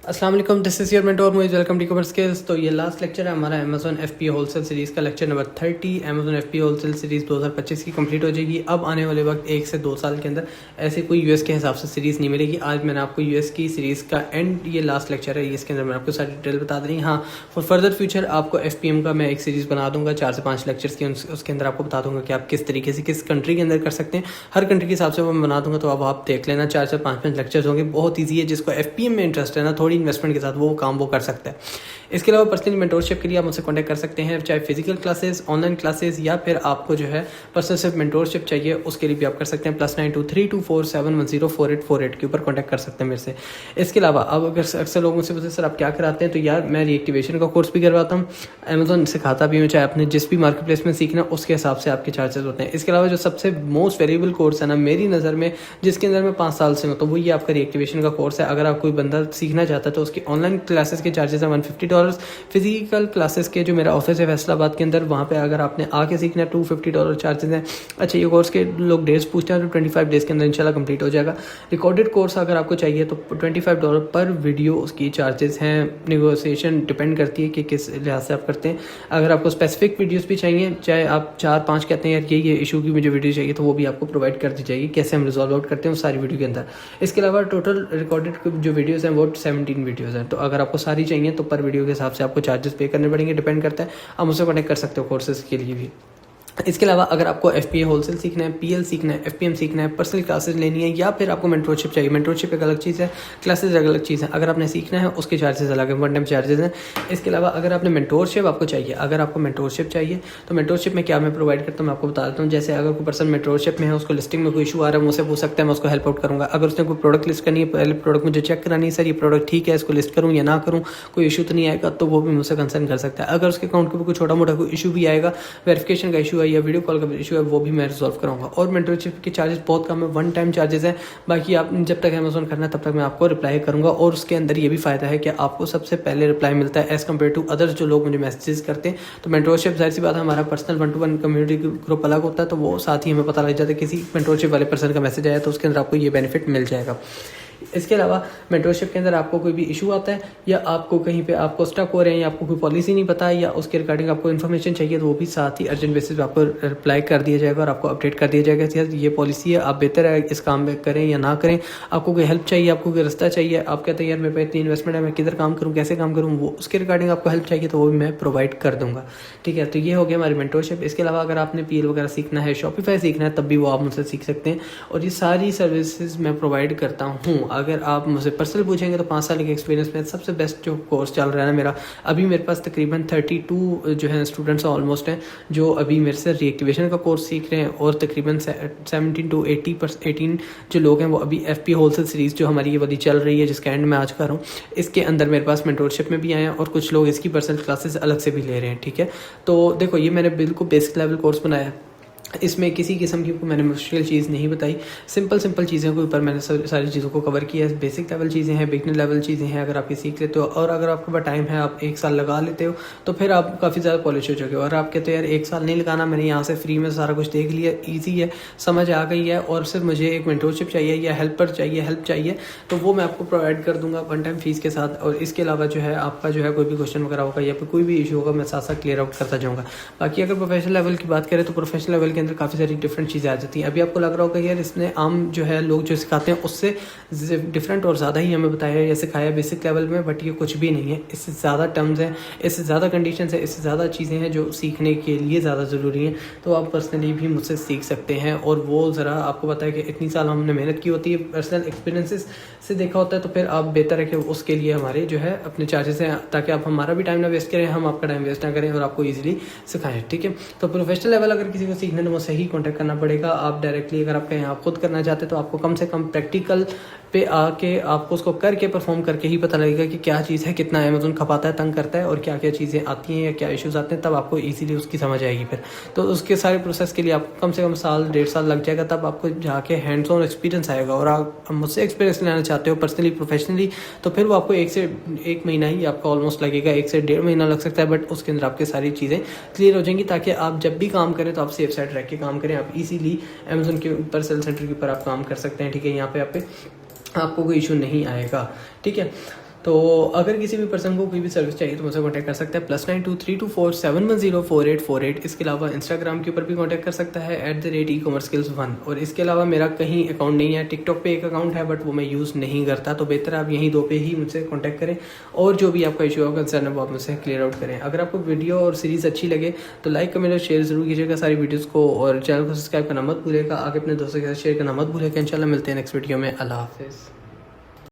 अस्सलाम वालेकुम, this is your mentor Muiz, welcome to e-commerce skills. तो ये लास्ट लेक्चर है हमारा अमेज़न एफपीए होलसेल सीरीज़ का, lecture number 30। Amazon FPA wholesale series 2025 की कंप्लीट हो जाएगी। अब आने वाले वक्त 1 से 2 साल के अंदर ऐसे कोई यूएस के हिसाब से सीरीज़ नहीं मिलेगी। आज मैंने आपको यूएस की सीरीज़ का एंड ये लास्ट लेक्चर है, इसके अंदर मैं आपको सारी डिटेल बता रही। हाँ, फॉर फर्दर फ्यूचर आपको एफपीएम का मैं एक सीरीज़ बना दूंगा 4 से 5 लेक्चर्स की। उसके अंदर आपको बता दूंगा कि आप किस तरीके से किस कंट्री के अंदर कर सकते हैं। हर कंट्री के हिसाब से वो मैं बना दूंगा, तो अब आप देख लेना। 4 से 5 लेक्चर्स होंगे, बहुत ईजी है। जिसको एफपीएम में इंटरेस्ट है ना, थोड़ी इन्वेस्टमेंट के साथ, वो काम वो कर सकता है। इसके अलावा पर्सनली मेंटोरशिप के लिए आप मुझसे कांटेक्ट कर सकते हैं, चाहे फिजिकल क्लासेस, ऑनलाइन क्लासेस, या फिर आपको जो है पर्सनल सिर्फ मेंटोरशिप चाहिए, उसके लिए भी आप कर सकते हैं। +923247104848 के ऊपर कांटेक्ट कर सकते हैं मेरे से। इसके अलावा अब अगर अक्सर लोगों से पूछते सर आप क्या कराते हैं, तो यार मैं रीएक्टिवेशन का कोर्स भी करवाता हूँ, अमेजोन सिखाता भी हूँ। चाहे आपने जिस भी मार्केट प्लेस में सीखना, उसके हिसाब से आपके चार्जेस होते हैं। इसके अलावा जो सबसे मोस्ट वेरिएबल कोर्स है ना मेरी नज़र में, जिसके अंदर मैं 5 साल से हूँ, तो वो ये आपका रीएक्टिवेशन का कोर्स है। अगर आप कोई बंदा सीखना चाहता है तो उसकी ऑनलाइन क्लासेस के चार्जेस हैं $150। फिजिकल क्लासेस के जो मेरा ऑफिस है फैसलाबाद के अंदर, वहाँ पे अगर आपने आके सीखना है $250 चार्जेस हैं। अच्छा, ये कोर्स के लोग डेज पूछते हैं, तो 25 डेज़ के अंदर इंशाल्लाह कंप्लीट हो जाएगा। रिकॉर्डेड कोर्स अगर आपको चाहिए तो $25 पर वीडियो उसकी चार्जेस हैं। नेगोशिएशन डिपेंड करती है कि किस लिहाज से आप करते हैं। अगर आपको स्पेसिफिक वीडियोज़ भी चाहिए, चाहे आप 4-5 कहते हैं यार ये इशू की मुझे वीडियो चाहिए, तो वो भी आपको प्रोवाइड कर दी जाएगी। कैसे हम रिजॉल्व आउट करते हैं उस सारी वीडियो के अंदर। इसके अलावा टोटल रिकॉर्डेड जो वीडियोज़ हैं वो 17 वीडियोज़ हैं। तो अगर आपको सारी चाहिए तो पर वीडियो के हिसाब से आपको चार्जेस पे करने पड़ेंगे, डिपेंड करता है। आप मुझसे कनेक्ट कर सकते हो कोर्सेज के लिए भी। इसके अलावा अगर आपको एफपीए होलसेल सीखना है, पीएल सीखना है, एफपीएम सीखना है, पर्सनल क्लासेस लेनी है, या फिर आपको मेंटरशिप चाहिए, मेंटरशिप एक अलग चीज़ है, क्लासेस एक अलग चीज़ है। अगर आपने सीखना है उसके चार्जेस अलग है, वन टाइम चार्जेस हैं। इसके अलावा अगर आपने मेंटरशिप आपको चाहिए, अगर आपको मेंटरशिप चाहिए तो मेंटरशिप में क्या मैं प्रोवाइड करता हूँ मैं आपको बता देता हूँ। जैसे अगर कोई पर्सन मेंटरशिप में है, उसको लिस्टिंग में कोई इशू आ रहा है, मुझसे पूछ सकता है, मैं उसको हेल्प आउट करूँगा। अगर उसने कोई प्रोडक्ट लिस्ट करनी है, पहले प्रोडक्ट मुझे चेक करानी है, सर ये प्रोडक्ट ठीक है, इसको लिस्ट करूँ या ना करूँ, कोई इशू तो नहीं आएगा, तो वो भी मुझसे कंसर्न कर सकता है। अगर उसके अकाउंट के ऊपर कोई छोटा मोटा कोई इशू भी आएगा, वेरिफिकेशन का इशू है या वीडियो कॉल का इशू है, वो भी मैं रिजॉल्व कराऊंगा। और मेंटरशिप के चार्जेस बहुत कम है, वन टाइम चार्जेस हैं। बाकी आप जब तक अमेजोन करना है तब तक मैं आपको रिप्लाई करूंगा। और उसके अंदर ये भी फायदा है कि आपको सबसे पहले रिप्लाई मिलता है एज कम्पेयर टू अदर्स जो लोग मुझे मैसेजेस करते हैं। तो मेंटरशिप जाहिर सी बात है, हमारा पर्सनल 1-to-1 कम्युनिटी ग्रुप अलग होता है, तो वो साथ ही हमें पता लग जाता है किसी मेंटरशिप वाले पर्सन का मैसेज आया तो उसके अंदर आपको ये बेनिफिट मिल जाएगा। इसके अलावा मेंटरशिप के अंदर आपको कोई भी इशू आता है, या आपको कहीं पे आपको स्टक हो रहे हैं, या आपको कोई पॉलिसी नहीं पता है, या उसके रिगार्डिंग आपको इन्फॉर्मेशन चाहिए, तो वो भी साथ ही अर्जेंट बेसिस पे आपको रिप्लाई कर दिया जाएगा और आपको अपडेट कर दिया जाएगा कि ये पॉलिसी है, आप बेहतर है इस काम में करें या ना करें। आपको कोई हेल्प चाहिए, आपको कोई रास्ता चाहिए, आप कहते हैं यार मेरे पास इतनी इन्वेस्टमेंट है, मैं किधर काम करूँ, कैसे काम करूँ, वो उसके रिगार्डिंग आपको हेल्प चाहिए तो वो भी मैं प्रोवाइड कर दूंगा। ठीक है, तो ये हो गया हमारी मेंटरशिप। इसके अलावा अगर आपने पीएल वगैरह सीखना है, शॉपिफाई सीखना है, तब भी वो आप मुझसे सीख सकते हैं। और ये सारी सर्विसेज मैं प्रोवाइड करता हूँ। अगर आप मुझसे पर्सनल पूछेंगे तो 5 साल के एक्सपीरियंस में सबसे बेस्ट जो कोर्स चल रहा है ना मेरा, अभी मेरे पास तकरीबन 32 जो है स्टूडेंट्स ऑलमोस्ट हैं जो अभी मेरे से रीएक्टिवेशन का कोर्स सीख रहे हैं। और तकरीबन 17 to 18 जो लोग हैं वो अभी एफपी होलसेल सीरीज़ जो हमारी ये वाली चल रही है, जिसका एंड मैं आज कर रहा हूँ, इसके अंदर मेरे पास मेंटरशिप में भी आए हैं और कुछ लोग इसकी पर्सनल क्लासेस अलग से भी ले रहे हैं। ठीक है, तो देखो ये मैंने बिल्कुल बेसिक लेवल कोर्स बनाया है, इसमें किसी किस्म की मैंने मुश्किल चीज़ नहीं बताई। सिंपल चीज़ों के ऊपर मैंने सारी चीज़ों को कवर किया है। बेसिक लेवल चीज़ें हैं, बिगनर लेवल चीज़ें हैं। अगर आप ये सीख लेते हो और अगर आपके पास टाइम है, आप 1 साल लगा लेते हो, तो फिर आप काफ़ी ज़्यादा पॉलिश हो चुके हो। और आप कहते हो यार 1 साल नहीं लगाना, मैंने यहाँ से फ्री में सारा कुछ देख लिया, ईजी है, समझ आ गई है, और सिर्फ मुझे एक मेंटरशिप चाहिए या हेल्प चाहिए, तो वो मैं आपको प्रोवाइड कर दूंगा वन टाइम फीस के साथ। और इसके अलावा जो है आपका जो है कोई भी क्वेश्चन वगैरह होगा या फिर कोई भी इशू होगा, मैं साथ साथ क्लियर आउट करता जाऊँगा। बाकी अगर प्रोफेशनल लेवल की बात करें तो प्रोफेशनल लेवल के अंदर काफ़ी सारी डिफरेंट चीज़ें आ जाती हैं। अभी आपको लग रहा होगा यार इसने आम जो है लोग जो सिखाते हैं उससे डिफरेंट और ज़्यादा ही हमें बताया या सिखाया बेसिक लेवल में, बट ये कुछ भी नहीं है। इससे ज़्यादा टर्म्स हैं, इससे ज़्यादा कंडीशंस हैं, इससे ज़्यादा चीज़ें हैं जो सीखने के लिए ज़्यादा ज़रूरी हैं। तो आप पर्सनली भी मुझसे सीख सकते हैं। और वो ज़रा आपको पता है कि इतनी साल हमने मेहनत की होती है, पर्सनल एक्सपीरियंसेस से देखा होता है, तो फिर आप बेहतर है कि उसके लिए हमारे जो है अपने चार्जेस हैं, ताकि आप हमारा भी टाइम ना वेस्ट करें, हम आपका टाइम वेस्ट ना करें और आपको ईजिली सिखाएं। ठीक है, तो प्रोफेशनल लेवल अगर किसी को सीखना है तो मुझसे ही कॉन्टैक्ट करना पड़ेगा। आप डायरेक्टली अगर आप कहीं आप खुद करना चाहते हैं तो आपको कम से कम प्रैक्टिकल पे आके आपको उसको करके परफॉर्म करके ही पता लगेगा कि क्या चीज़ है, कितना अमेज़न खपाता है, तंग करता है, और क्या क्या चीज़ें आती हैं या क्या इश्यूज़ आते हैं, तब आपको इजीली उसकी समझ आएगी। फिर तो उसके सारे प्रोसेस के लिए आपको कम से कम साल 1.5 साल लग जाएगा, तब आपको जाके हैंड्स ऑन एक्सपीरियंस आएगा। और आप मुझसे एक्सपीरियंस लेना चाहते हो पर्सनली प्रोफेशनली, तो फिर वो आपको 1 से 1 महीना ही आपका ऑलमोस्ट लगेगा, 1 से 1.5 महीना लग सकता है, बट उसके अंदर आपकी सारी चीज़ें क्लियर हो जाएंगी, ताकि आप जब भी काम करें तो आप सेफ साइड रह के काम करें। आप इजीली अमेज़न के ऊपर सेल सेंटर के ऊपर आप काम कर सकते हैं। ठीक है, यहाँ पे आपको कोई इशू नहीं आएगा। ठीक है, तो अगर किसी भी पर्सन को कोई भी सर्विस चाहिए तो मुझसे कॉन्टैक्ट कर सकता है +923247104848। इसके अलावा इंस्टाग्राम के ऊपर भी कॉन्टैक्ट कर सकता है @ecommerceskills1। और इसके अलावा मेरा कहीं अकाउंट नहीं है, टिकटॉक पे एक अकाउंट है बट वो मैं यूज़ नहीं करता, तो बेहतर आप यहीं 2 पे ही मुझसे कॉन्टैक्ट करें और जो भी आपका इशू है कंसर्न है वो आप मुझसे क्लियर आउट करें। अगर आपको वीडियो और सीरीज़ अच्छी लगे तो लाइक कमेंट और शेयर जरूर कीजिएगा सारी वीडियोज़ को, और चैनल को सब्सक्राइब करना मत भूलिएगा, आगे अपने दोस्तों के साथ शेयर करना मत भूलिएगा। इंशाल्लाह मिलते हैं नेक्स्ट वीडियो में। अल्लाह हाफिज़।